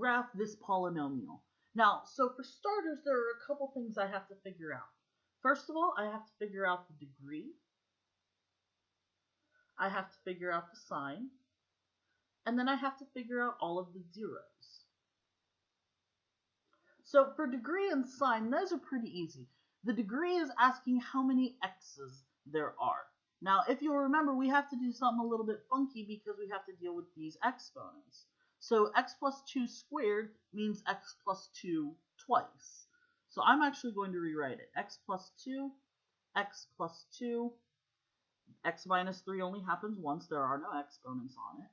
graph this polynomial. Now, so for starters, there are a couple things I have to figure out. First of all, I have to figure out the degree. I have to figure out the sign. And then I have to figure out all of the zeros. So for degree and sign, those are pretty easy. The degree is asking how many x's there are. Now, if you'll remember, we have to do something a little bit funky because we have to deal with these exponents. So x plus 2 squared means x plus 2 twice. So I'm actually going to rewrite it. X plus 2, x plus 2, x minus 3 only happens once. There are no exponents on it.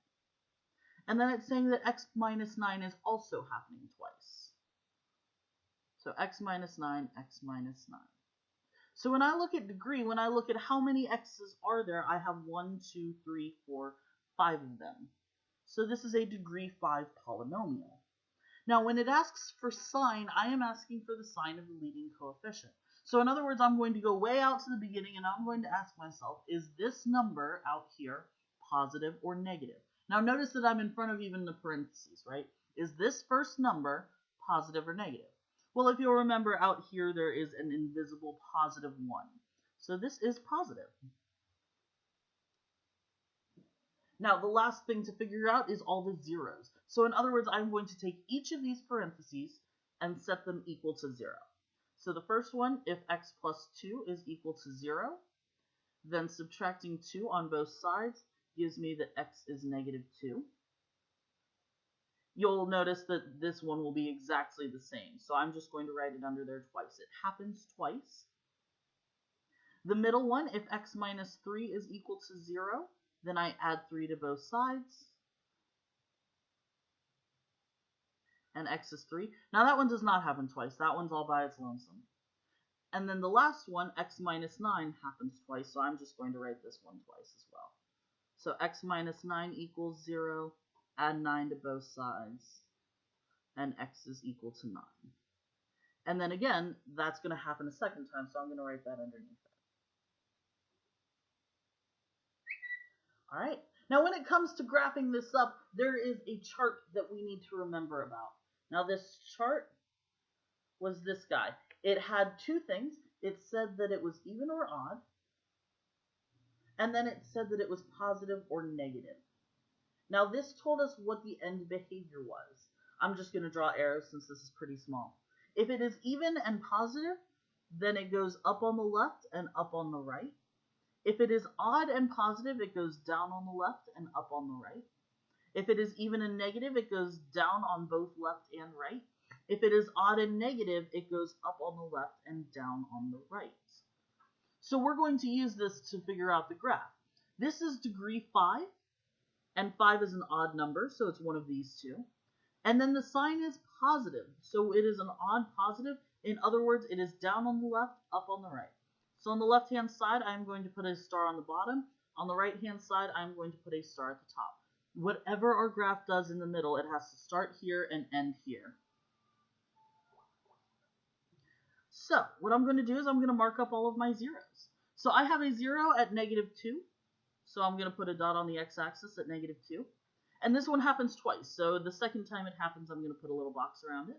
And then it's saying that x minus 9 is also happening twice. So x minus 9, x minus 9. So when I look at degree, when I look at how many x's are there, I have 1, 2, 3, 4, 5 of them. So this is a degree 5 polynomial. Now when it asks for sign, I am asking for the sign of the leading coefficient. So in other words, I'm going to go way out to the beginning and I'm going to ask myself, is this number out here positive or negative? Now notice that I'm in front of even the parentheses, right? Is this first number positive or negative? Well, if you'll remember out here, there is an invisible positive 1. So this is positive. Now, the last thing to figure out is all the zeros. So in other words, I'm going to take each of these parentheses and set them equal to 0. So the first one, if x plus 2 is equal to 0, then subtracting 2 on both sides gives me that x is negative 2. You'll notice that this one will be exactly the same. So I'm just going to write it under there twice. It happens twice. The middle one, if x minus 3 is equal to 0, then I add 3 to both sides. And x is 3. Now that one does not happen twice. That one's all by its lonesome. And then the last one, x minus 9, happens twice. So I'm just going to write this one twice as well. So x minus 9 equals 0. Add 9 to both sides, and x is equal to 9. And then again, that's going to happen a second time, so I'm going to write that underneath it. All right. Now, when it comes to graphing this up, there is a chart that we need to remember about. Now, this chart was this guy. It had two things. It said that it was even or odd, and then it said that it was positive or negative. Now this told us what the end behavior was. I'm just going to draw arrows since this is pretty small. If it is even and positive, then it goes up on the left and up on the right. If it is odd and positive, it goes down on the left and up on the right. If it is even and negative, it goes down on both left and right. If it is odd and negative, it goes up on the left and down on the right. So we're going to use this to figure out the graph. This is degree 5. And 5 is an odd number, so it's one of these two. And then the sign is positive, so it is an odd positive. In other words, it is down on the left, up on the right. So on the left-hand side, I'm going to put a star on the bottom. On the right-hand side, I'm going to put a star at the top. Whatever our graph does in the middle, it has to start here and end here. So what I'm going to do is I'm going to mark up all of my zeros. So I have a 0 at negative 2. So I'm going to put a dot on the x-axis at negative 2. And this one happens twice. So the second time it happens, I'm going to put a little box around it.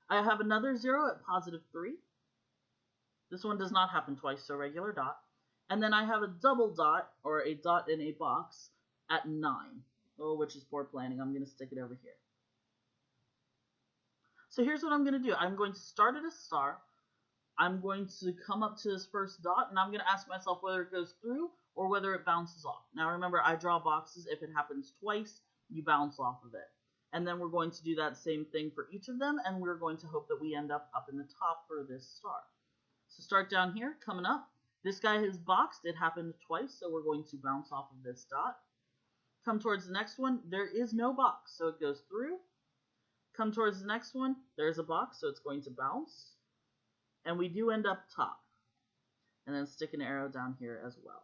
I have another 0 at positive 3. This one does not happen twice, so regular dot. And then I have a double dot, or a dot in a box, at 9. Oh, which is poor planning. I'm going to stick it over here. So here's what I'm going to do. I'm going to start at a star. I'm going to come up to this first dot, and I'm going to ask myself whether it goes through or whether it bounces off. Now remember, I draw boxes. If it happens twice, you bounce off of it. And then we're going to do that same thing for each of them, and we're going to hope that we end up in the top for this star. So start down here, coming up. This guy is boxed. It happened twice, so we're going to bounce off of this dot. Come towards the next one. There is no box, so it goes through. Come towards the next one. There's a box, so it's going to bounce. And we do end up top. And then stick an arrow down here as well.